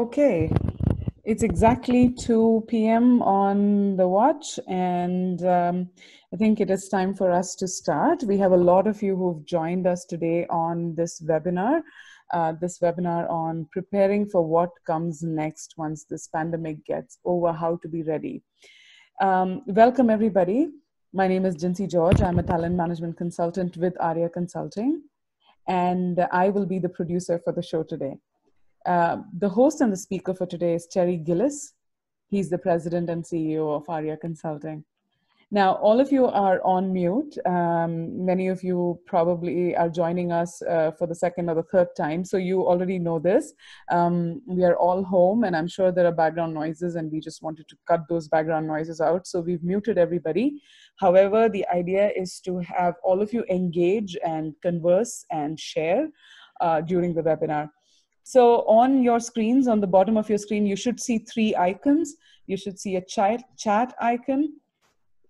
Okay, it's exactly 2 p.m. on the watch, and I think it is time for us to start. We have a lot of you who've joined us today on this webinar on preparing for what comes next once this pandemic gets over, how to be ready. Welcome, everybody. My name is Jincy George. I'm a talent management consultant with Ahria Consulting, and I will be the producer for the show today. The host and the speaker for today is Terry Gillis. He's the president and CEO of Ahria Consulting. Now, all of you are on mute. Many of you probably are joining us for the second or the third time, so you already know this. We are all home, and I'm sure there are background noises, and we just wanted to cut those background noises out, so we've muted everybody. However, the idea is to have all of you engage and converse and share during the webinar. So on your screens, on the bottom of your screen, you should see three icons. You should see a chat icon,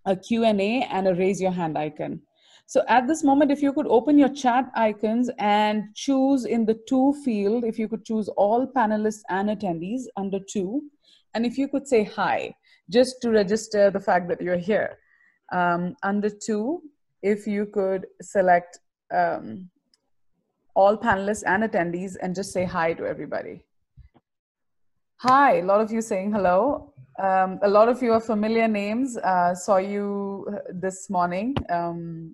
a Q&A, and a raise your hand icon. So at this moment, if you could open your chat icons and choose in the to field, if you could choose all panelists and attendees under to, and if you could say hi, just to register the fact that you're here. Under to, if you could select all panelists and attendees and just say hi to everybody. Hi, a lot of you saying hello. A lot of you are familiar names. Saw you this morning,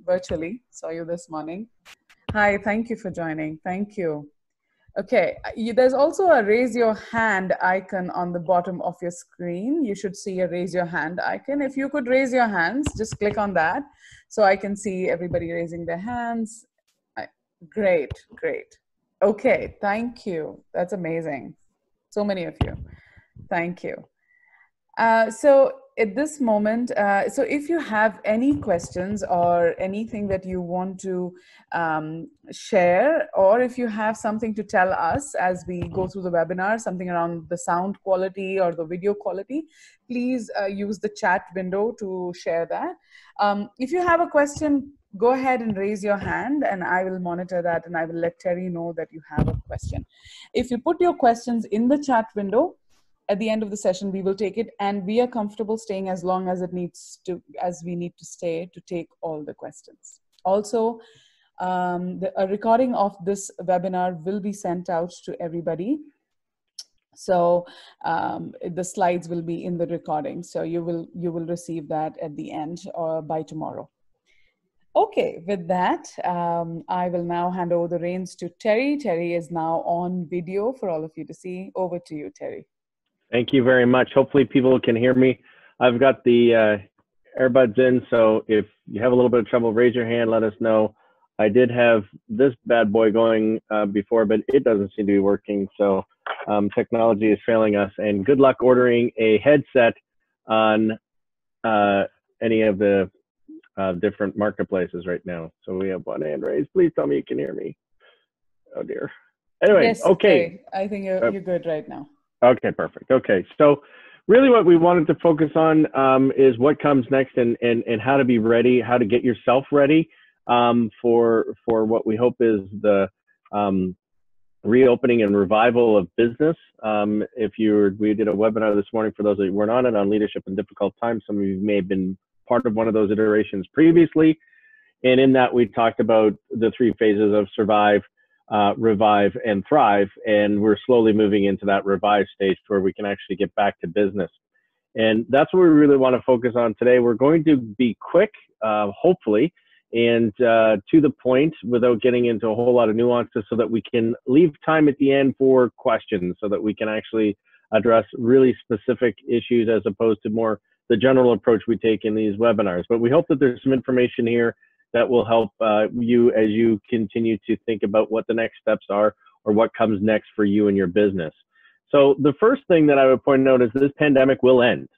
virtually, saw you this morning. Hi, thank you for joining, thank you. Okay, there's also a raise your hand icon on the bottom of your screen. You should see a raise your hand icon. If you could raise your hands, just click on that so I can see everybody raising their hands. Great, great. Okay, thank you. That's amazing. So many of you. Thank you. So at this moment, so if you have any questions or anything that you want to share, or if you have something to tell us as we go through the webinar, something around the sound quality or the video quality, please use the chat window to share that. If you have a question, go ahead and raise your hand and I will monitor that and I will let Terry know that you have a question. If you put your questions in the chat window, at the end of the session, we will take it, and we are comfortable staying as long as we need to stay to take all the questions. Also, a recording of this webinar will be sent out to everybody. So the slides will be in the recording. So you will receive that at the end or by tomorrow. Okay, with that, I will now hand over the reins to Terry. Terry is now on video for all of you to see. Over to you, Terry. Thank you very much. Hopefully people can hear me. I've got the earbuds in, so if you have a little bit of trouble, raise your hand, let us know. I did have this bad boy going before, but it doesn't seem to be working. So technology is failing us, and good luck ordering a headset on any of the different marketplaces right now. So we have one hand raised. Please tell me you can hear me. Oh dear. Anyway, yes, okay. I think you're good right now. Okay, perfect. Okay, so really what we wanted to focus on is what comes next and how to be ready, how to get yourself ready for what we hope is the reopening and revival of business. We did a webinar this morning for those that weren't on it on leadership in difficult times. Some of you may have been part of one of those iterations previously. And in that, we talked about the three phases of survive, revive, and thrive. And we're slowly moving into that revive stage where we can actually get back to business. And that's what we really want to focus on today. We're going to be quick, hopefully, and to the point without getting into a whole lot of nuances so that we can leave time at the end for questions so that we can actually address really specific issues as opposed to more the general approach we take in these webinars. But we hope that there's some information here that will help you as you continue to think about what the next steps are or what comes next for you and your business. So the first thing that I would point out is this pandemic will end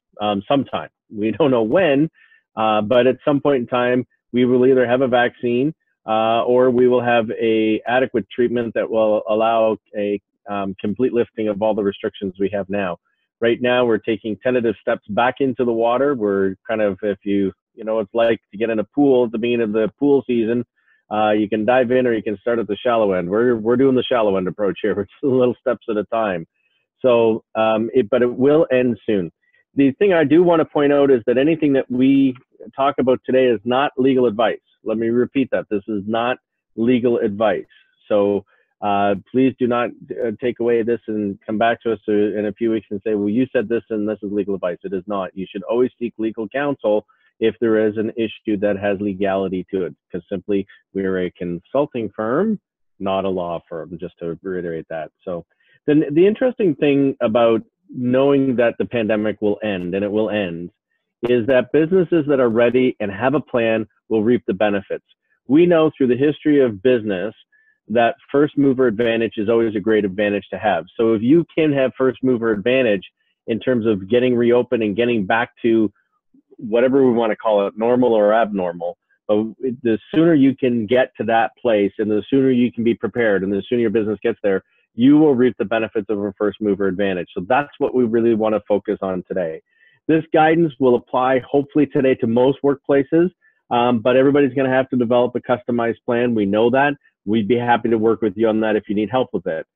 sometime. We don't know when, but at some point in time, we will either have a vaccine or we will have a adequate treatment that will allow a complete lifting of all the restrictions we have now. Right now, we're taking tentative steps back into the water. We're kind of, if you know, it's like to get in a pool at the beginning of the pool season. You can dive in or you can start at the shallow end. We're doing the shallow end approach here. It's little steps at a time. So, but it will end soon. The thing I do want to point out is that anything that we talk about today is not legal advice. Let me repeat that. This is not legal advice. So please do not take away this and come back to us in a few weeks and say, well, you said this and this is legal advice. It is not. You should always seek legal counsel if there is an issue that has legality to it, because simply we are a consulting firm, not a law firm, just to reiterate that. So then the interesting thing about knowing that the pandemic will end, and it will end, is that businesses that are ready and have a plan will reap the benefits. We know through the history of business that first mover advantage is always a great advantage to have. So if you can have first mover advantage in terms of getting reopened and getting back to whatever we want to call it, normal or abnormal, but the sooner you can get to that place and the sooner you can be prepared and the sooner your business gets there, you will reap the benefits of a first mover advantage. So that's what we really want to focus on today. This guidance will apply hopefully today to most workplaces, but everybody's going to have to develop a customized plan. We know that. We'd be happy to work with you on that if you need help with it.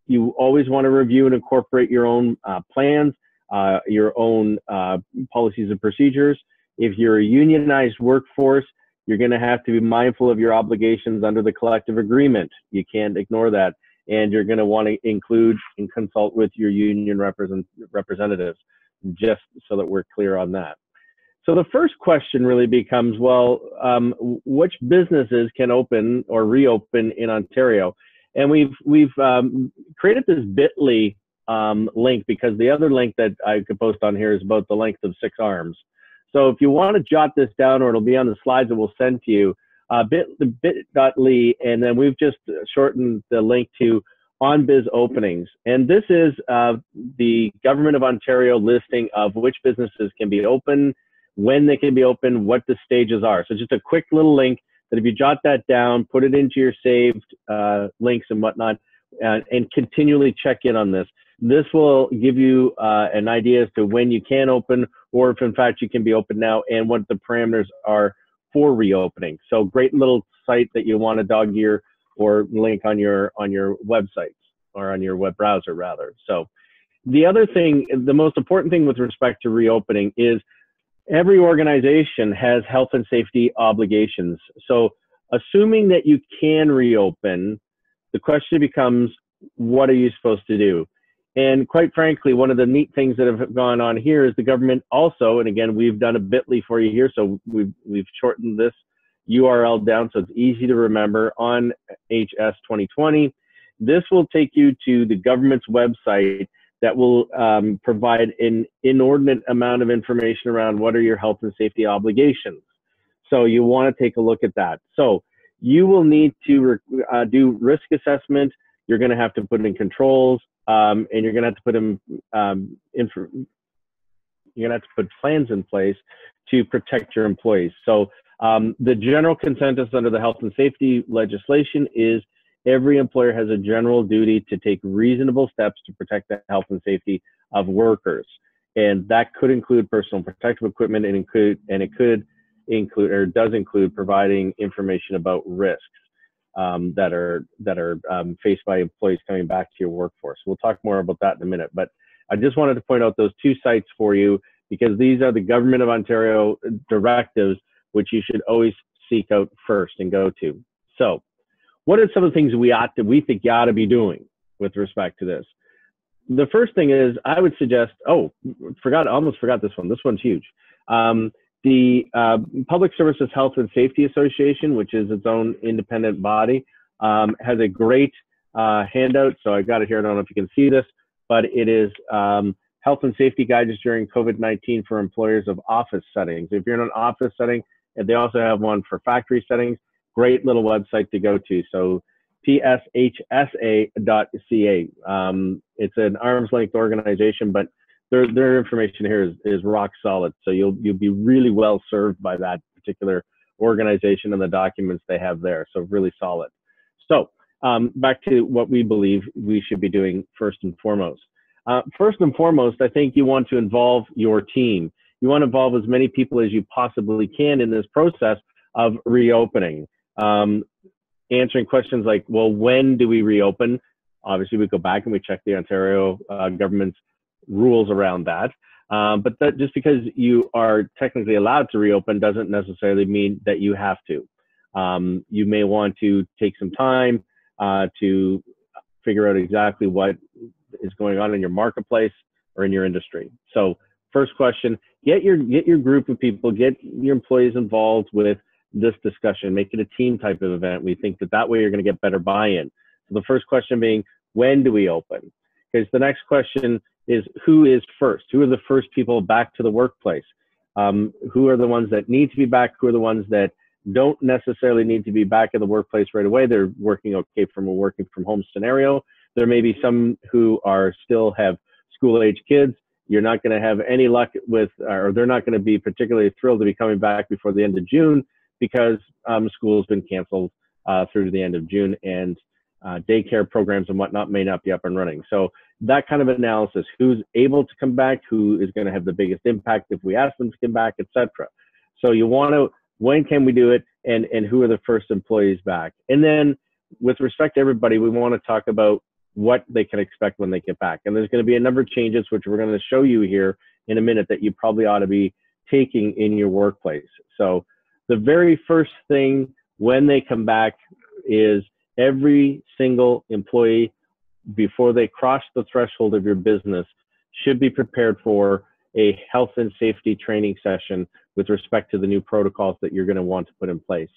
You always want to review and incorporate your own plans, your own policies and procedures. If you're a unionized workforce, you're going to have to be mindful of your obligations under the collective agreement. You can't ignore that. And you're going to want to include and consult with your union representatives, just so that we're clear on that. So the first question really becomes, well, which businesses can open or reopen in Ontario? And we've created this bit.ly link, because the other link that I could post on here is about the length of 6 arms. So if you want to jot this down, or it'll be on the slides that we'll send to you, bit.ly, and then we've just shortened the link to on-biz openings. And this is the Government of Ontario listing of which businesses can be open, when they can be open, what the stages are. So just a quick little link that if you jot that down, put it into your saved links and whatnot, and continually check in on this. This will give you an idea as to when you can open, or if in fact you can be open now, and what the parameters are for reopening. So great little site that you want to dog ear or link on your websites, or on your web browser rather. So the other thing, the most important thing with respect to reopening is every organization has health and safety obligations. So assuming that you can reopen, the question becomes, what are you supposed to do? And quite frankly, one of the neat things that have gone on here is the government also, and again, we've done a bit.ly for you here, so we've shortened this URL down so it's easy to remember, on HS 2020. This will take you to the government's website that will provide an inordinate amount of information around what are your health and safety obligations. So you want to take a look at that. So you will need to do risk assessment. You're going to have to put in controls, and you're going to have to put in you're going to have to put plans in place to protect your employees. So the general consensus under the health and safety legislation is every employer has a general duty to take reasonable steps to protect the health and safety of workers. And that could include personal protective equipment, and it could include, or does include, providing information about risks that are faced by employees coming back to your workforce. We'll talk more about that in a minute, but I just wanted to point out those 2 sites for you, because these are the Government of Ontario directives, which you should always seek out first and go to. So what are some of the things we think you ought to be doing with respect to this? The first thing is, I would suggest, almost forgot this one. This one's huge. The Public Services Health and Safety Association, which is its own independent body, has a great handout. So I got it here. I don't know if you can see this, but it is health and safety guidance during COVID-19 for employers of office settings. If you're in an office setting, and they also have one for factory settings, great little website to go to. So pshsa.ca. It's an arm's length organization, but their information here is rock solid. So you'll be really well served by that particular organization and the documents they have there. So really solid. So back to what we believe we should be doing first and foremost. First and foremost, I think you want to involve your team. You want to involve as many people as you possibly can in this process of reopening. Answering questions like, well, when do we reopen? Obviously, we go back and we check the Ontario government's rules around that. But that just because you are technically allowed to reopen doesn't necessarily mean that you have to. You may want to take some time to figure out exactly what is going on in your marketplace or in your industry. So first question, get your group of people, get your employees involved with this discussion, make it a team type of event. We think that way you're going to get better buy-in. So the first question being, when do we open? Because the next question is, who is first? Who are the first people back to the workplace? Who are the ones that need to be back? Who are the ones that don't necessarily need to be back in the workplace right away? They're working okay from a working from home scenario. There may be some who are still have school-age kids. You're not going to have any luck with, or they're not going to be particularly thrilled to be coming back before the end of June because school's been canceled through to the end of June, and daycare programs and whatnot may not be up and running. So that kind of analysis, who's able to come back, who is going to have the biggest impact if we ask them to come back, etc. So you want to, when can we do it, and who are the first employees back? And then with respect to everybody, we want to talk about what they can expect when they get back. And there's going to be a number of changes, which we're going to show you here in a minute, that you probably ought to be taking in your workplace. So the very first thing when they come back is every single employee, before they cross the threshold of your business, should be prepared for a health and safety training session with respect to the new protocols that you're going to want to put in place.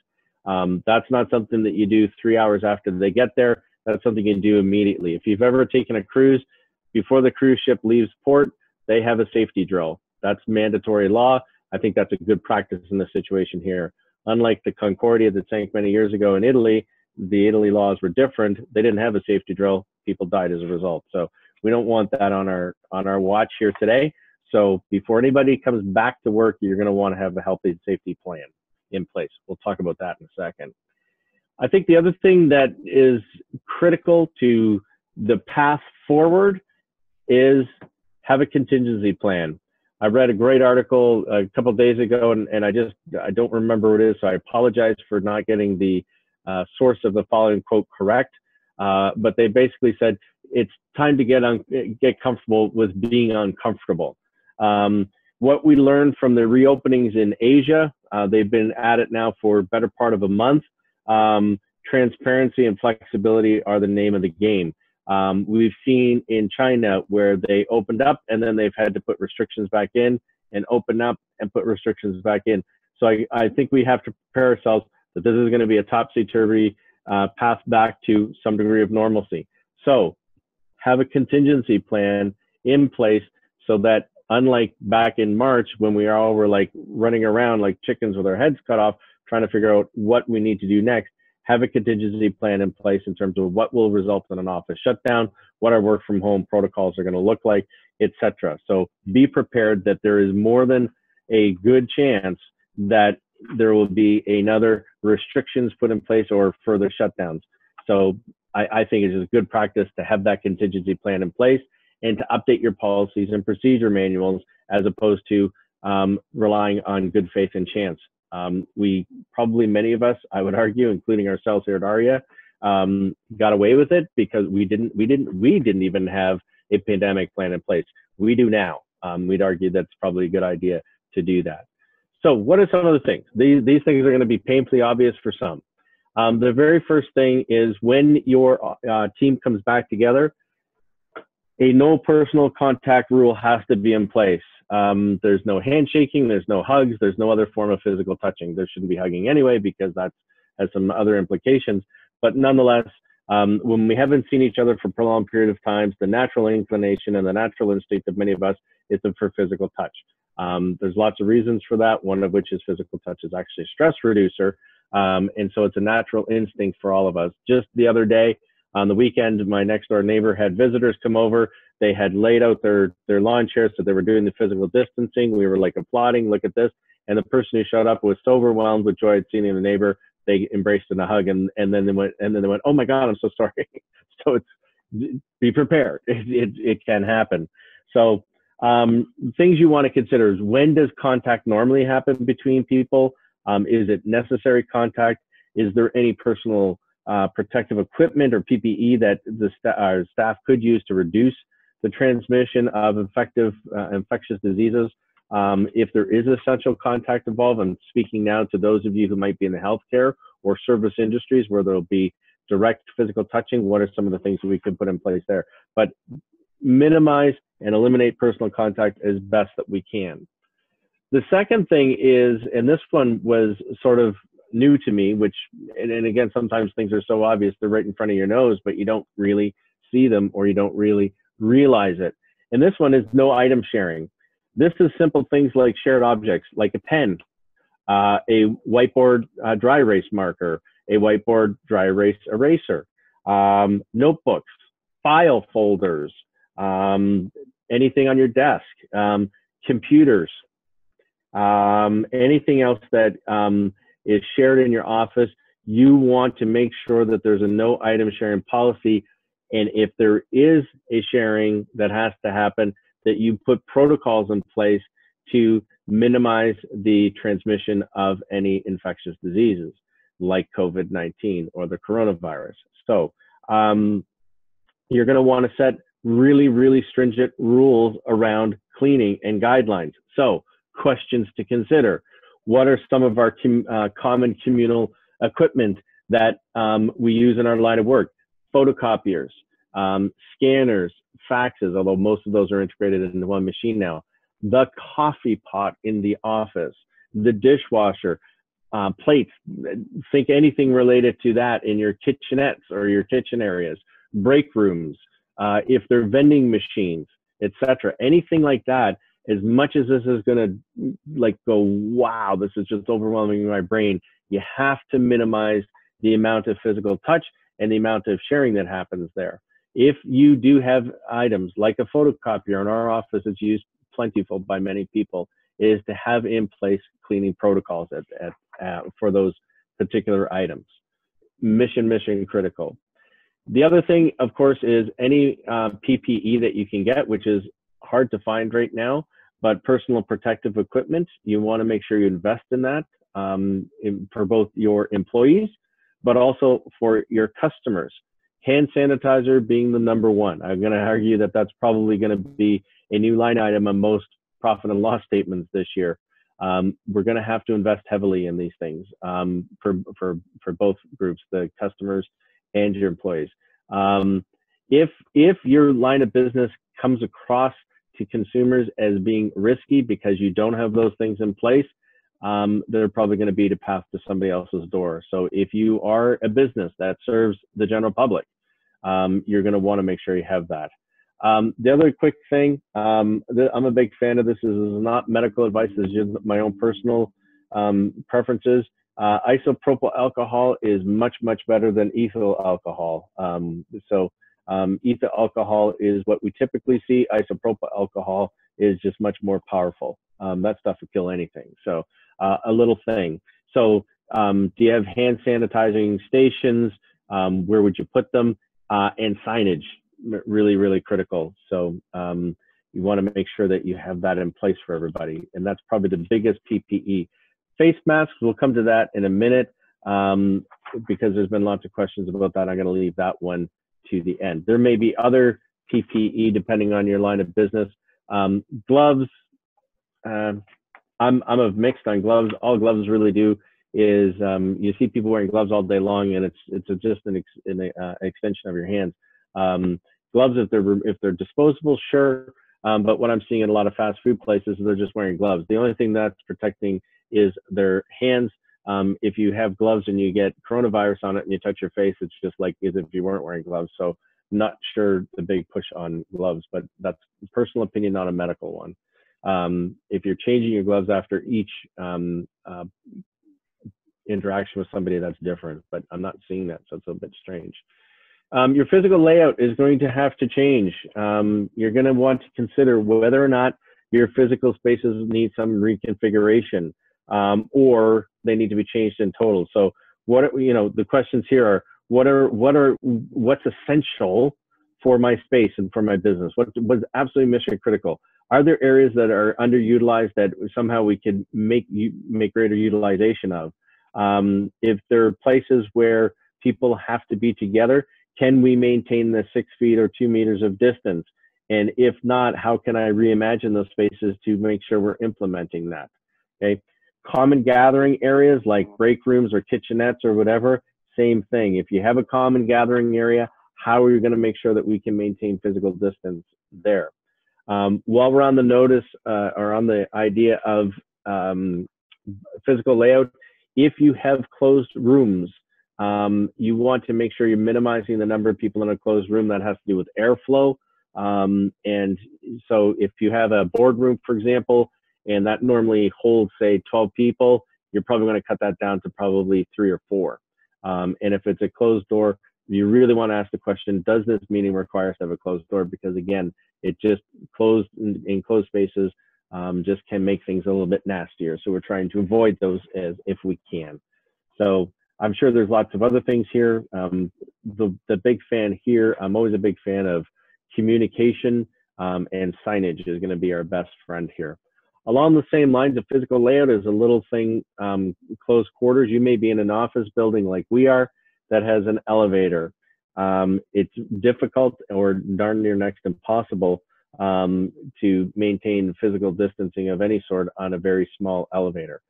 That's not something that you do 3 hours after they get there. That's something you can do immediately. If you've ever taken a cruise, before the cruise ship leaves port, they have a safety drill. That's mandatory law. I think that's a good practice in this situation here. Unlike the Concordia that sank many years ago in Italy, the Italy laws were different. They didn't have a safety drill. People died as a result. So we don't want that on our watch here today. So before anybody comes back to work, you're going to want to have a healthy safety plan in place. We'll talk about that in a second. I think the other thing that is critical to the path forward is have a contingency plan. I read a great article a couple of days ago, and I don't remember what it is, so I apologize for not getting the source of the following quote correct. But they basically said it's time to get comfortable with being uncomfortable. What we learned from the reopenings in Asia, they've been at it now for a better part of a month. Transparency and flexibility are the name of the game. We've seen in China where they opened up and then they've had to put restrictions back in, and open up and put restrictions back in. So I think we have to prepare ourselves that this is going to be a topsy-turvy path back to some degree of normalcy. So have a contingency plan in place so that, unlike back in March when we all were like running around like chickens with our heads cut off, trying to figure out what we need to do next, have a contingency plan in place in terms of what will result in an office shutdown, what our work from home protocols are going to look like, etc. So be prepared that there is more than a good chance that there will be another restrictions put in place or further shutdowns. So I think it's just good practice to have that contingency plan in place and to update your policies and procedure manuals as opposed to relying on good faith and chance. We probably, many of us, I would argue, including ourselves here at Ahria, got away with it because we didn't even have a pandemic plan in place. We do now. We'd argue that's probably a good idea to do that. So what are some of the things? These things are going to be painfully obvious for some. The very first thing is when your team comes back together, a no personal contact rule has to be in place. There's no handshaking, there's no hugs, there's no other form of physical touching. There shouldn't be hugging anyway because that has some other implications. But nonetheless, when we haven't seen each other for a prolonged period of time, the natural inclination and the natural instinct of many of us is for physical touch. There's lots of reasons for that, one of which is physical touch is actually a stress reducer. And so it's a natural instinct for all of us. Just the other day, on the weekend, my next door neighbor had visitors come over. They had laid out their lawn chairs, so they were doing the physical distancing. We were like applauding, look at this. And the person who showed up was so overwhelmed with joy at seeing the neighbor, they embraced in a hug, and then they went, oh my God, I'm so sorry. So it's, be prepared. It can happen. So things you want to consider is, when does contact normally happen between people? Is it necessary contact? Is there any personal protective equipment or PPE that our staff could use to reduce the transmission of infectious diseases. If there is essential contact involved, I'm speaking now to those of you who might be in the healthcare or service industries where there'll be direct physical touching. What are some of the things that we could put in place there? But minimize and eliminate personal contact as best that we can. The second thing is, and this one was sort of new to me, which, and again, sometimes things are so obvious, they're right in front of your nose, but you don't really see them or you don't really realize it. And this one is no item sharing. This is simple things like shared objects, like a pen, a whiteboard dry erase marker, a whiteboard dry erase eraser, notebooks, file folders, anything on your desk, computers, anything else that is shared in your office. You want to make sure that there's a no item sharing policy. And if there is a sharing that has to happen, that you put protocols in place to minimize the transmission of any infectious diseases like COVID-19 or the coronavirus. So you're going to want to set really, really stringent rules around cleaning and guidelines. So questions to consider. What are some of our common communal equipment that we use in our line of work? Photocopiers, scanners, faxes, although most of those are integrated into one machine now. The coffee pot in the office, the dishwasher, plates, think anything related to that in your kitchenettes or your kitchen areas, break rooms, if they're vending machines, etc. Anything like that, as much as this is going to like go, wow, this is just overwhelming my brain, you have to minimize the amount of physical touch and the amount of sharing that happens there. If you do have items like a photocopier in our office, it's used plentiful by many people, is to have in place cleaning protocols for those particular items. Mission critical. The other thing, of course, is any PPE that you can get, which is hard to find right now, but personal protective equipment, you want to make sure you invest in that for both your employees, but also for your customers. Hand sanitizer being the number one. I'm going to argue that that's probably going to be a new line item on most profit and loss statements this year. We're going to have to invest heavily in these things for both groups, the customers and your employees. If your line of business comes across to consumers as being risky because you don't have those things in place, they're probably going to be to pass to somebody else's door. So if you are a business that serves the general public, you're going to want to make sure you have that. The other quick thing, I'm a big fan of this. This is not medical advice. This is just my own personal preferences. Isopropyl alcohol is much better than ethyl alcohol. Ethyl alcohol is what we typically see. Isopropyl alcohol is just much more powerful. That stuff would kill anything. So a little thing. So do you have hand sanitizing stations? Where would you put them? And signage, really critical. So you want to make sure that you have that in place for everybody. And that's probably the biggest PPE. Face masks, we'll come to that in a minute because there's been lots of questions about that. I'm going to leave that one to the end. There may be other PPE depending on your line of business. Gloves, I'm a mixed on gloves. All gloves really do is you see people wearing gloves all day long, and it's just an extension of your hands. Gloves, if they're disposable, sure. But what I'm seeing in a lot of fast food places is they're just wearing gloves. The only thing that's protecting is their hands. If you have gloves and you get coronavirus on it and you touch your face, it's just like as if you weren't wearing gloves. So I'm not sure the big push on gloves, but that's a personal opinion, not a medical one. If you're changing your gloves after each interaction with somebody, that's different, but I'm not seeing that, so it's a bit strange. Your physical layout is going to have to change. You're going to want to consider whether or not your physical spaces need some reconfiguration, or they need to be changed in total. So the questions here are, what's essential for my space and for my business? What's absolutely mission critical? Are there areas that are underutilized that somehow we could make greater utilization of? If there are places where people have to be together? Can we maintain the 6 feet or 2 meters of distance? And if not, how can I reimagine those spaces to make sure we're implementing that? Okay. Common gathering areas like break rooms or kitchenettes or whatever, same thing. If you have a common gathering area, how are you going to make sure that we can maintain physical distance there? While we're on the notice or on the idea of physical layout, if you have closed rooms, you want to make sure you're minimizing the number of people in a closed room. That has to do with airflow. And so if you have a boardroom, for example, and that normally holds, say, 12 people, you're probably going to cut that down to probably 3 or 4. And if it's a closed door, you really want to ask the question, does this meeting require us to have a closed door? Because again, it just closed in closed spaces just can make things a little bit nastier. So we're trying to avoid those as if we can. So I'm sure there's lots of other things here. The big fan here, I'm always a big fan of communication, and signage is going to be our best friend here. Along the same lines of physical layout is a little thing, close quarters. You may be in an office building like we are that has an elevator. It's difficult or darn near next impossible to maintain physical distancing of any sort on a very small elevator.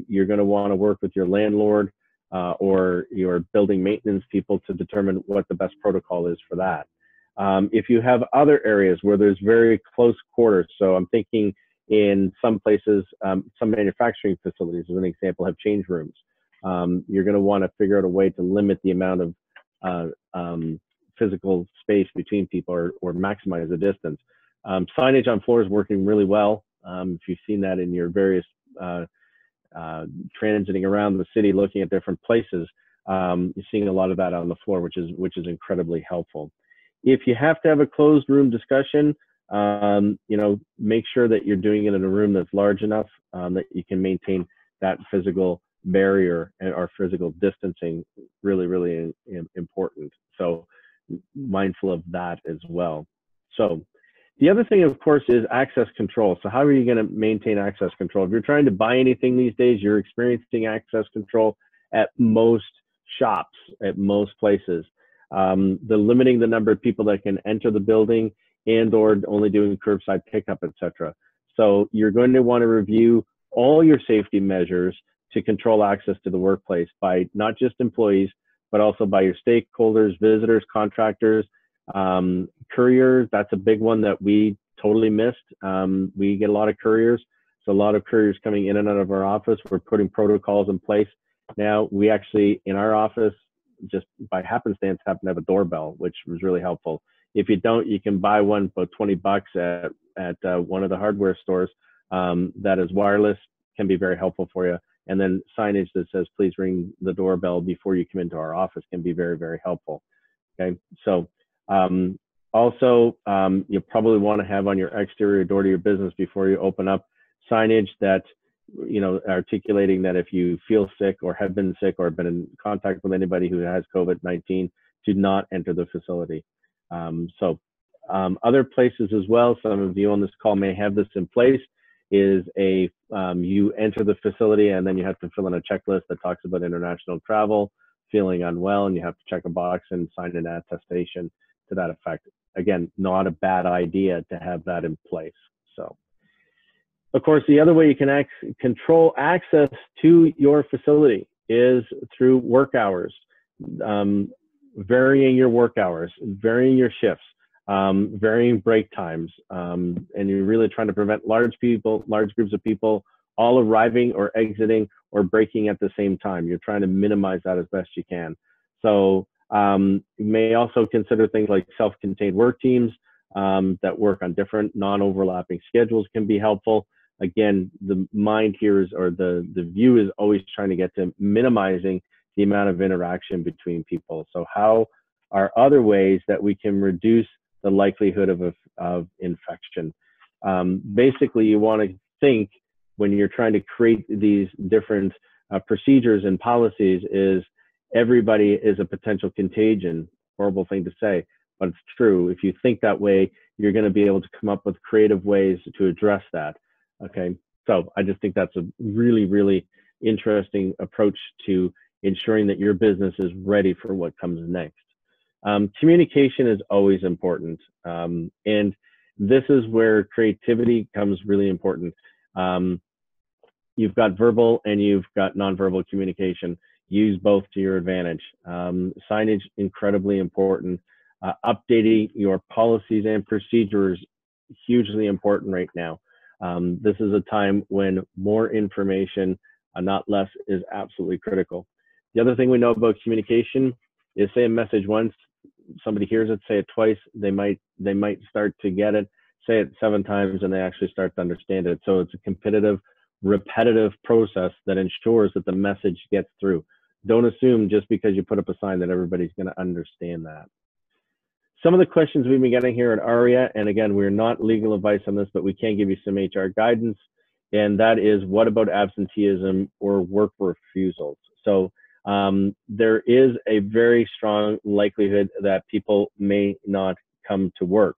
You're going to want to work with your landlord or your building maintenance people to determine what the best protocol is for that. If you have other areas where there's very close quarters, so I'm thinking in some places, some manufacturing facilities, as an example, have change rooms. You're going to want to figure out a way to limit the amount of physical space between people or maximize the distance. Signage on floors working really well. If you've seen that in your various transiting around the city, looking at different places, you're seeing a lot of that on the floor, which is incredibly helpful. If you have to have a closed room discussion, you know, make sure that you're doing it in a room that's large enough that you can maintain that physical barrier or physical distancing. Really, really important. So mindful of that as well. So the other thing, of course, is access control. So how are you going to maintain access control? If you're trying to buy anything these days, you're experiencing access control at most shops, at most places. The limiting the number of people that can enter the building and or only doing curbside pickup, etc. So you're going to want to review all your safety measures to control access to the workplace by not just employees, but also by your stakeholders, visitors, contractors, couriers. That's a big one that we totally missed. We get a lot of couriers. So a lot of couriers coming in and out of our office. We're putting protocols in place. Now we actually, in our office, just by happenstance, happen to have a doorbell, which was really helpful. If you don't, you can buy one for $20 at one of the hardware stores that is wireless, can be very helpful for you. And then signage that says, please ring the doorbell before you come into our office can be very, very helpful. Okay, so also you probably want to have on your exterior door to your business before you open up signage that, you know, articulating that if you feel sick or have been sick or been in contact with anybody who has COVID-19, do not enter the facility. Other places as well, some of you on this call may have this in place, is you enter the facility and then you have to fill in a checklist that talks about international travel, feeling unwell, and you have to check a box and sign an attestation to that effect. Again, not a bad idea to have that in place. So, of course, the other way you can control access to your facility is through work hours, varying your work hours, varying your shifts, varying break times, and you're really trying to prevent large groups of people all arriving or exiting or breaking at the same time. You're trying to minimize that as best you can. So you may also consider things like self-contained work teams that work on different non-overlapping schedules can be helpful. Again, the mind here is, or the view is always trying to get to minimizing the amount of interaction between people. So how are other ways that we can reduce the likelihood of infection? Basically, you want to think when you're trying to create these different procedures and policies is everybody is a potential contagion. Horrible thing to say, but it's true. If you think that way, you're going to be able to come up with creative ways to address that. Okay, so I just think that's a really, really interesting approach to ensuring that your business is ready for what comes next. Communication is always important. And this is where creativity comes really important. You've got verbal and you've got nonverbal communication. Use both to your advantage. Signage, incredibly important. Updating your policies and procedures, hugely important right now. This is a time when more information, not less, is absolutely critical. The other thing we know about communication is, say a message once, somebody hears it, say it twice, they might start to get it. Say it 7 times and they actually start to understand it. So it's a competitive, repetitive process that ensures that the message gets through. Don't assume just because you put up a sign that everybody's going to understand that. Some of the questions we've been getting here at Ahria, and again, we're not legal advice on this, but we can give you some HR guidance, and that is, what about absenteeism or work refusals? So there is a very strong likelihood that people may not come to work,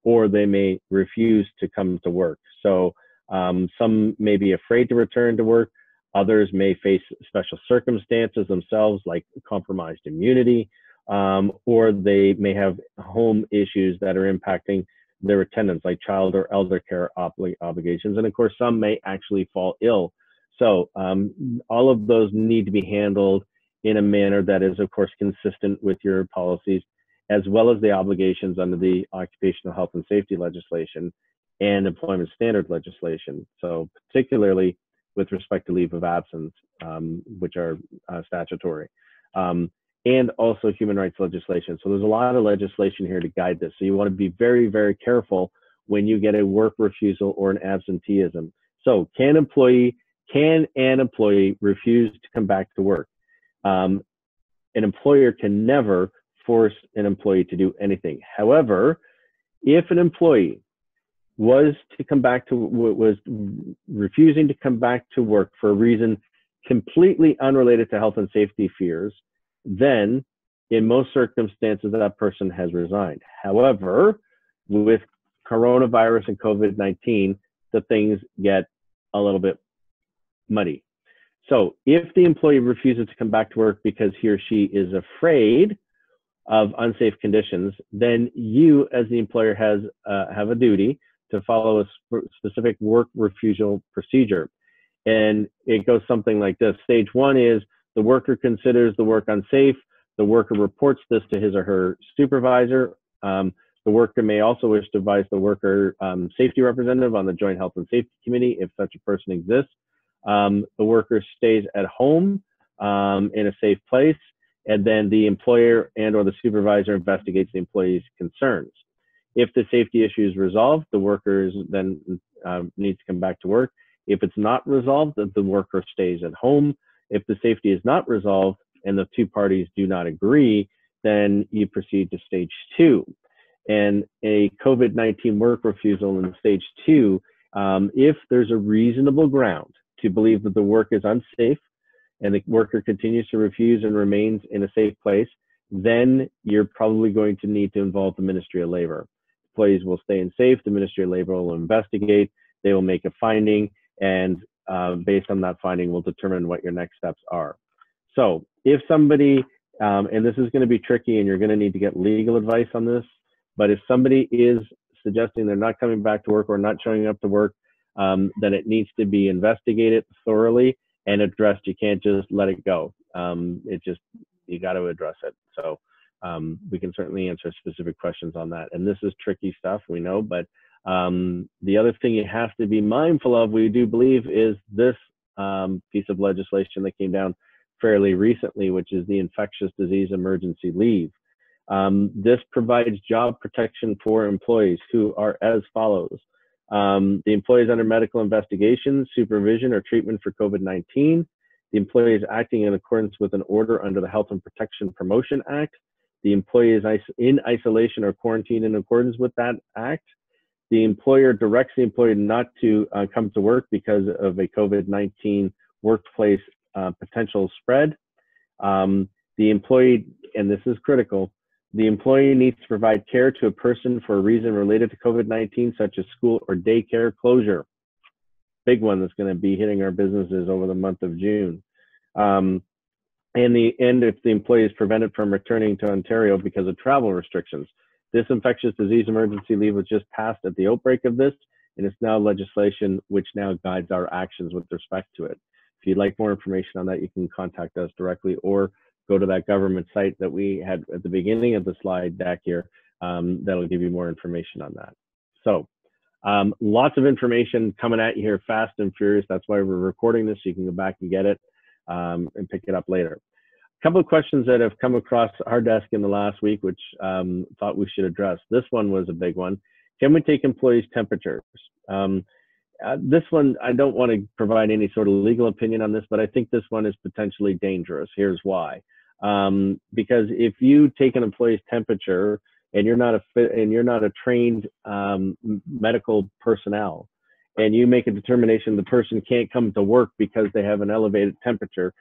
or they may refuse to come to work. So some may be afraid to return to work. Others may face special circumstances themselves, like compromised immunity, or they may have home issues that are impacting their attendance, like child or elder care obligations. And of course, some may actually fall ill. So all of those need to be handled in a manner that is, of course, consistent with your policies, as well as the obligations under the occupational health and safety legislation and employment standard legislation. So particularly with respect to leave of absence, which are statutory, and also human rights legislation. So there's a lot of legislation here to guide this. So you want to be very, very careful when you get a work refusal or an absenteeism. So can an employee refuse to come back to work? An employer can never force an employee to do anything. However, if an employee was refusing to come back to work for a reason completely unrelated to health and safety fears, then in most circumstances that person has resigned. However, with coronavirus and COVID-19, the things get a little bit muddy. So if the employee refuses to come back to work because he or she is afraid of unsafe conditions, then you as the employer have a duty to follow a specific work refusal procedure. And it goes something like this. Stage 1 is the worker considers the work unsafe. The worker reports this to his or her supervisor. The worker may also wish to advise the worker safety representative on the Joint Health and Safety Committee if such a person exists. The worker stays at home in a safe place, and then the employer and or the supervisor investigates the employee's concerns. If the safety issue is resolved, the worker then needs to come back to work. If it's not resolved, the worker stays at home. If the safety is not resolved and the 2 parties do not agree, then you proceed to stage 2. And a COVID-19 work refusal in stage 2, if there's a reasonable ground to believe that the work is unsafe and the worker continues to refuse and remains in a safe place, then you're probably going to need to involve the Ministry of Labor. Employees will stay in safe, the Ministry of Labor will investigate, they will make a finding, and based on that finding, we'll determine what your next steps are. So if somebody, and this is going to be tricky and you're going to need to get legal advice on this, but if somebody is suggesting they're not coming back to work or not showing up to work, then it needs to be investigated thoroughly and addressed. You can't just let it go. You got to address it. So we can certainly answer specific questions on that. And this is tricky stuff, we know, but the other thing you have to be mindful of, we do believe, is this piece of legislation that came down fairly recently, which is the Infectious Disease Emergency Leave. This provides job protection for employees who are as follows. The employee is under medical investigation, supervision, or treatment for COVID-19. The employee is acting in accordance with an order under the Health and Protection Promotion Act. The employee is in isolation or quarantine in accordance with that act. The employer directs the employee not to come to work because of a COVID-19 workplace potential spread. The employee, and this is critical, the employee needs to provide care to a person for a reason related to COVID-19, such as school or daycare closure. Big one that's going to be hitting our businesses over the month of June. And And if the employee is prevented from returning to Ontario because of travel restrictions. This infectious disease emergency leave was just passed at the outbreak of this, and it's now legislation which now guides our actions with respect to it. If you'd like more information on that, you can contact us directly or go to that government site that we had at the beginning of the slide deck here. That'll give you more information on that. So lots of information coming at you here fast and furious. That's why we're recording this, so you can go back and get it and pick it up later. A couple of questions that have come across our desk in the last week, which thought we should address. This one was a big one. Can we take employees' temperatures? This one, I don't want to provide any sort of legal opinion on this, but I think this one is potentially dangerous. Here's why. Because if you take an employee's temperature and you're not a trained medical personnel, and you make a determination the person can't come to work because they have an elevated temperature,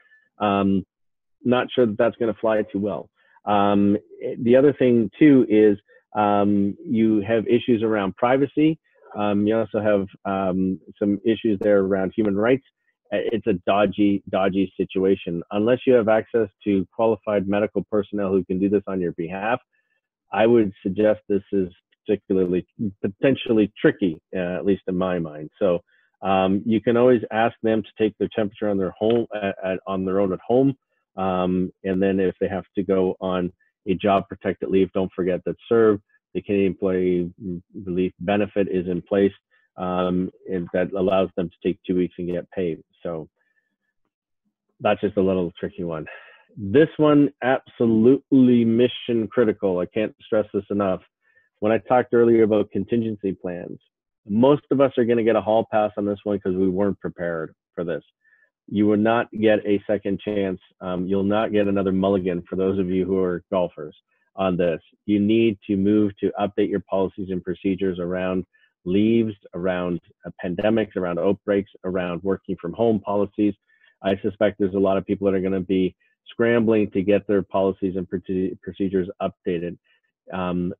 not sure that that's going to fly too well. The other thing too is you have issues around privacy. You also have some issues there around human rights. It's a dodgy situation. Unless you have access to qualified medical personnel who can do this on your behalf, I would suggest this is potentially tricky, at least in my mind. So you can always ask them to take their temperature on their own at home. And then if they have to go on a job protected leave, don't forget that CERB, the Canadian Employee Relief Benefit, is in place, and that allows them to take 2 weeks and get paid. So that's just a little tricky one. This one, absolutely mission critical. I can't stress this enough. When I talked earlier about contingency plans, most of us are going to get a hall pass on this one because we weren't prepared for this. You will not get a second chance. You'll not get another mulligan for those of you who are golfers on this. You need to move to update your policies and procedures around leaves, around pandemics, around outbreaks, around working from home policies. I suspect there's a lot of people that are going to be scrambling to get their policies and procedures updated.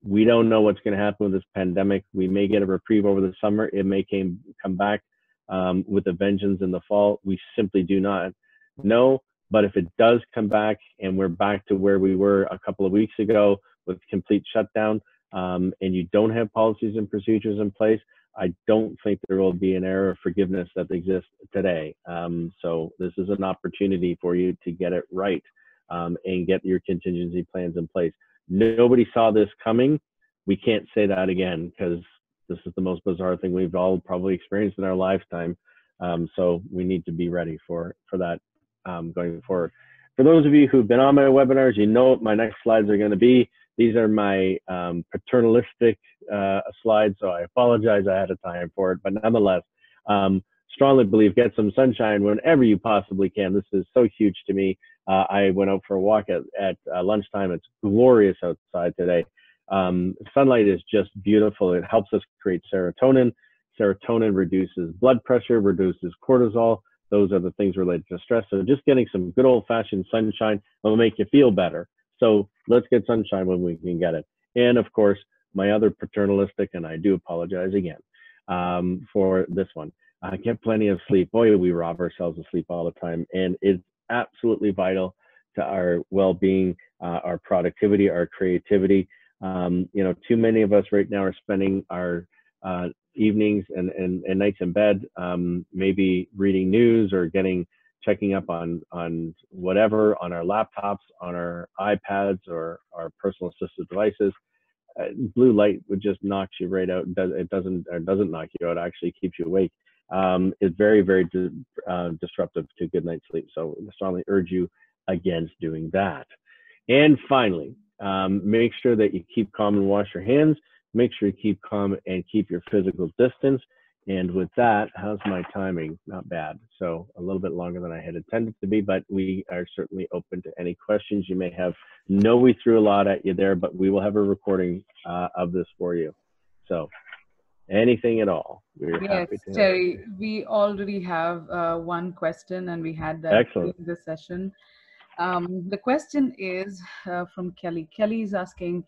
We don't know what's going to happen with this pandemic. We may get a reprieve over the summer. It may come back with a vengeance in the fall. We simply do not know. But if it does come back and we're back to where we were a couple of weeks ago with complete shutdown, and you don't have policies and procedures in place, I don't think there will be an era of forgiveness that exists today. So this is an opportunity for you to get it right and get your contingency plans in place. Nobody saw this coming. We can't say that again, because this is the most bizarre thing we've all probably experienced in our lifetime. So we need to be ready for that going forward. For those of you who've been on my webinars, you know what my next slides are going to be. These are my paternalistic slides, so I apologize ahead of time for it. But nonetheless, strongly believe get some sunshine whenever you possibly can. This is so huge to me. I went out for a walk at lunchtime. It's glorious outside today. Sunlight is just beautiful. It helps us create serotonin. Serotonin reduces blood pressure, reduces cortisol. Those are the things related to stress. So just getting some good old-fashioned sunshine will make you feel better. So let's get sunshine when we can get it. And of course, my other paternalistic, and I do apologize again for this one. Get plenty of sleep. Boy, we rob ourselves of sleep all the time. And it's absolutely vital to our well-being, our productivity, our creativity. Too many of us right now are spending our evenings and nights in bed, maybe reading news or checking up on whatever on our laptops, on our iPads or our personal assistive devices. Blue light would just knock you right out. It doesn't knock you out. It actually keeps you awake. It's very, very disruptive to good night's sleep. So I strongly urge you against doing that. And finally, make sure that you keep calm and wash your hands. Make sure you keep calm and keep your physical distance. And with that, how's my timing? Not bad. So a little bit longer than I had intended to be, but we are certainly open to any questions you may have. Know we threw a lot at you there, but we will have a recording of this for you. So anything at all, we're happy to. Terry, we already have one question, and we had that in the session. The question is from Kelly. Kelly is asking,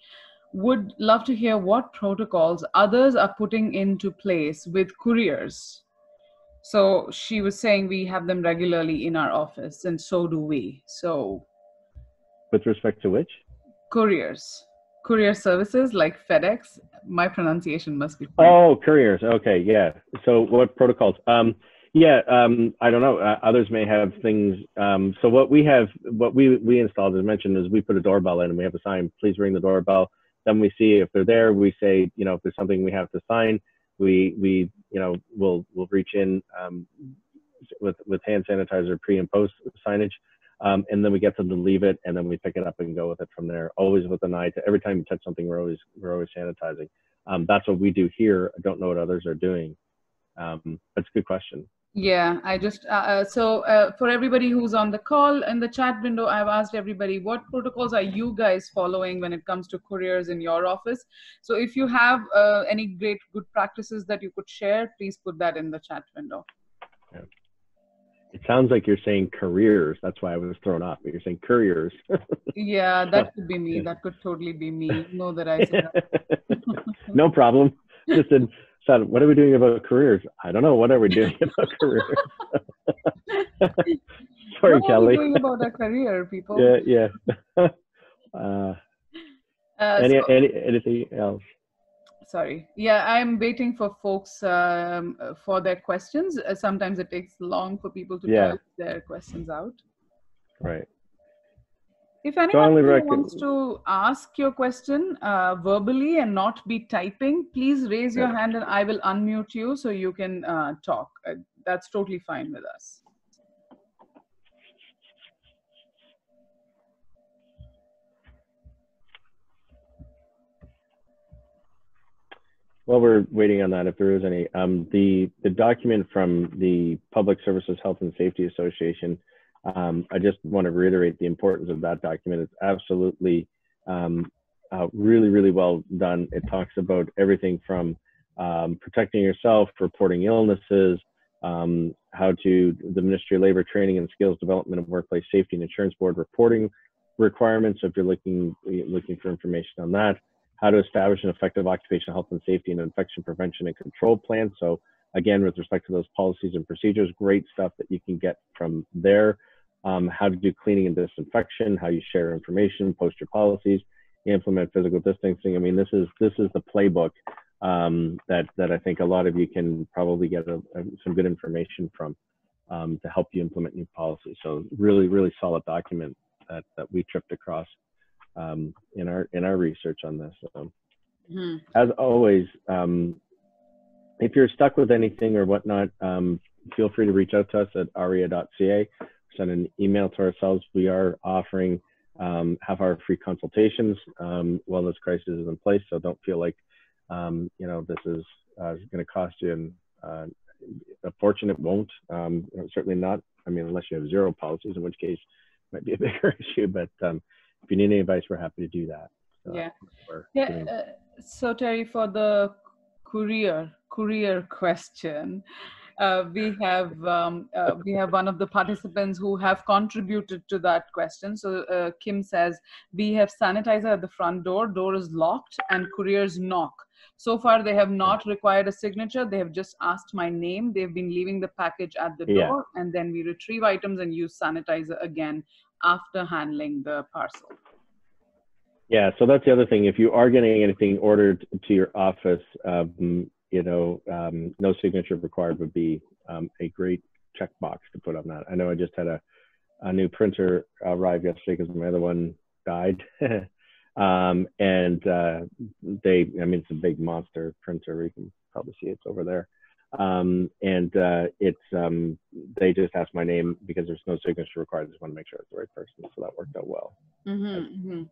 would love to hear what protocols others are putting into place with couriers. So she was saying we have them regularly in our office, and so do we. So With respect to which? Couriers, courier services like FedEx. My pronunciation must be pretty. Oh, couriers. Okay, yeah. So what protocols? Yeah, I don't know. Others may have things. So what we have, what we installed, as I mentioned, is we put a doorbell in and we have a sign, please ring the doorbell. Then we see if they're there. We say, you know, if there's something we have to sign, we you know, we'll reach in with hand sanitizer pre and post signage. And then we get them to leave it, and then we pick it up and go with it from there. Always with an eye to every time you touch something, we're always sanitizing. That's what we do here. I don't know what others are doing. That's a good question. Yeah, I just for everybody who's on the call in the chat window, I've asked everybody what protocols are you guys following when it comes to couriers in your office. So if you have any great good practices that you could share, please put that in the chat window. Yeah. It sounds like you're saying careers. That's why I was thrown off. But you're saying couriers. Yeah, that could be me. Yeah. That could totally be me. Know that I said that. No problem. Just said, what are we doing about careers? I don't know. What are we doing about careers? Sorry, what Kelly. What are we doing about our career, people? Yeah, yeah. Anything else? Sorry. Yeah, I'm waiting for folks for their questions. Sometimes it takes long for people to type their questions out. Right. If anyone wants to ask your question verbally and not be typing, please raise your hand and I will unmute you so you can talk. That's totally fine with us. While we're waiting on that, if there is any, the document from the Public Services Health and Safety Association, I just want to reiterate the importance of that document. It's absolutely really, really well done. It talks about everything from protecting yourself, reporting illnesses, how to the Ministry of Labor Training and Skills Development and Workplace Safety and Insurance Board reporting requirements, if you're looking for information on that, how to establish an effective occupational health and safety and infection prevention and control plan. So again, with respect to those policies and procedures, great stuff that you can get from there. How to do cleaning and disinfection, how you share information, post your policies, implement physical distancing. I mean, this is the playbook that I think a lot of you can probably get some good information from to help you implement new policies. So really, really solid document that we tripped across in our research on this. As always, if you're stuck with anything or whatnot, feel free to reach out to us at ahria.ca. Send an email to ourselves. We are offering half-hour free consultations while this crisis is in place. So don't feel like you know, this is going to cost you a fortune. It won't. Certainly not. I mean, unless you have zero policies, in which case it might be a bigger issue. But if you need any advice, we're happy to do that. So, so Terry, for the courier question, we have one of the participants who have contributed to that question. So Kim says, we have sanitizer at the front door. Door is locked and couriers knock. So far, they have not required a signature. They have just asked my name. They've been leaving the package at the door, and then we retrieve items and use sanitizer again after handling the parcel. Yeah, so that's the other thing. If you are getting anything ordered to your office, you know, no signature required would be a great checkbox to put on that. I know I just had a new printer arrive yesterday because my other one died. And I mean, it's a big monster printer. You can probably see it's over there. They just asked my name because there's no signature required. I just want to make sure it's the right person. So that worked out well.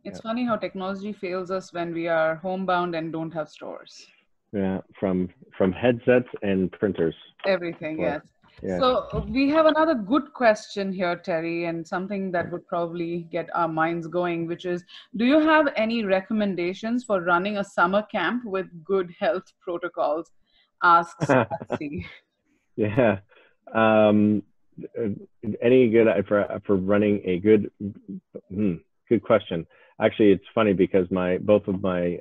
It's funny how technology fails us when we are homebound and don't have stores. Yeah, from headsets and printers. Everything, yes. Yeah. So we have another good question here, Terry, and something that would probably get our minds going, which is, do you have any recommendations for running a summer camp with good health protocols? Asks Patsy. Yeah. Any good for running a good question. Actually, it's funny because both of my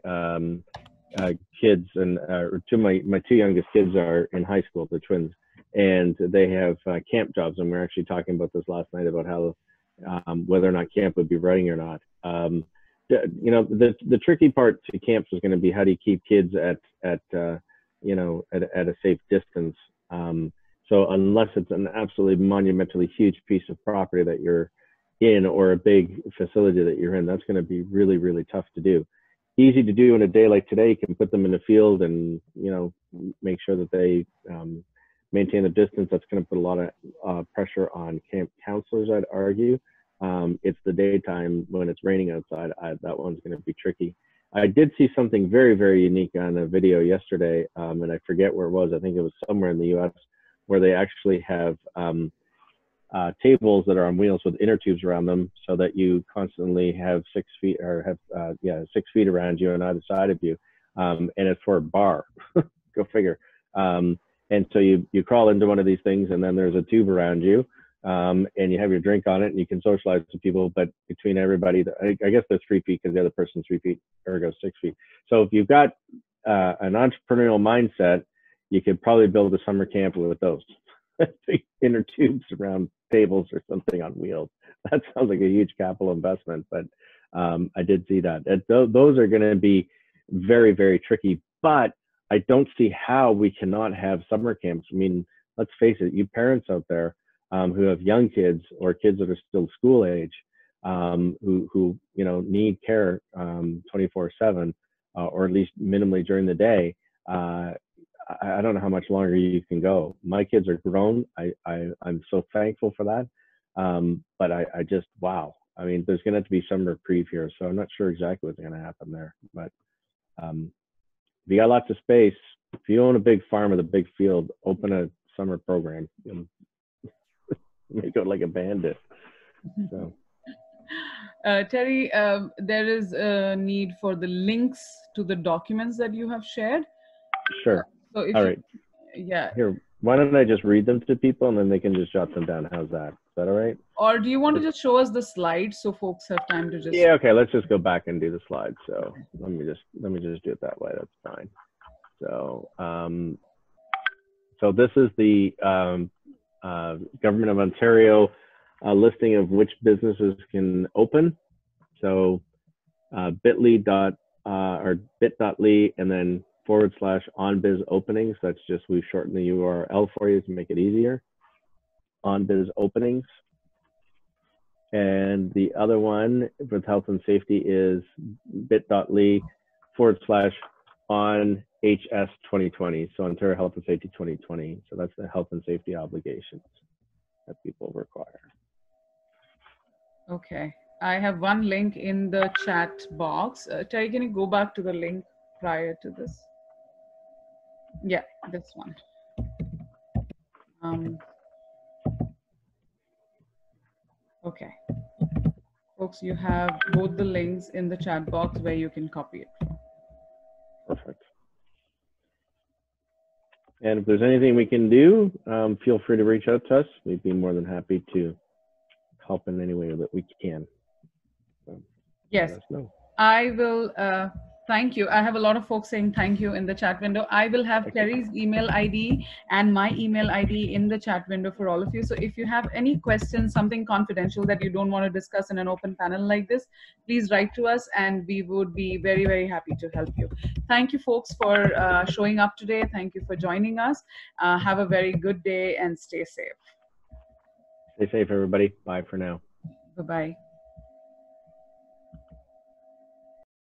kids and my two youngest kids are in high school, the twins, and they have camp jobs. And we were actually talking about this last night about how whether or not camp would be running or not. You know, the tricky part to camps is going to be how do you keep kids at you know, at a safe distance. So unless it's an absolutely monumentally huge piece of property that you're in, or a big facility that you're in, that's going to be really, really tough to do. Easy to do in a day like today. You can put them in the field and, you know, make sure that they maintain a distance. That's going to put a lot of pressure on camp counselors, I'd argue. It's the daytime when it's raining outside. That one's going to be tricky. I did see something very, very unique on a video yesterday, and I forget where it was. I think it was somewhere in the U.S. where they actually have tables that are on wheels with inner tubes around them, so that you constantly have 6 feet, or have 6 feet around you on either side of you, and it's for a bar. Go figure. And so you crawl into one of these things, and then there's a tube around you, and you have your drink on it, and you can socialize with people. But between everybody, I guess there's 3 feet because the other person's 3 feet, ergo 6 feet. So if you've got an entrepreneurial mindset, you could probably build a summer camp with those inner tubes around tables or something on wheels. That sounds like a huge capital investment, but I did see that. Those are going to be very, very tricky. But I don't see how we cannot have summer camps. I mean, let's face it, you parents out there who have young kids or kids that are still school age, who you know, need care 24/7, or at least minimally during the day. I don't know how much longer you can go. My kids are grown. I'm so thankful for that. But I just, wow. I mean, there's going to have to be some reprieve here. So I'm not sure exactly what's going to happen there. But if you got lots of space, if you own a big farm with a big field, open a summer program. Make it like a bandit. So. Terry, there is a need for the links to the documents that you have shared. Sure. So if all right. Yeah. Here, why don't I just read them to people and then they can just jot them down? How's that? Is that all right? Or do you want to just show us the slides so folks have time to just? Yeah. Okay. Let's just go back and do the slides. So let me just do it that way. That's fine. So so this is the Government of Ontario listing of which businesses can open. So bit.ly and then /onbiz openings. That's just, we've shortened the URL for you to make it easier. OnBiz openings. And the other one with health and safety is bit.ly /on HS 2020. So Ontario Health and Safety 2020. So that's the health and safety obligations that people require. Okay. I have one link in the chat box. Terry, can you go back to the link prior to this? Yeah, this one. Okay. Folks, you have both the links in the chat box where you can copy it from. Perfect. And if there's anything we can do, feel free to reach out to us. We'd be more than happy to help in any way that we can. So, yes, I will. Thank you. I have a lot of folks saying thank you in the chat window. I will have Terry's email ID and my email ID in the chat window for all of you. So if you have any questions, something confidential that you don't want to discuss in an open panel like this, please write to us and we would be very, very happy to help you. Thank you folks for showing up today. Thank you for joining us. Have a very good day and stay safe. Stay safe, everybody. Bye for now. Bye-bye.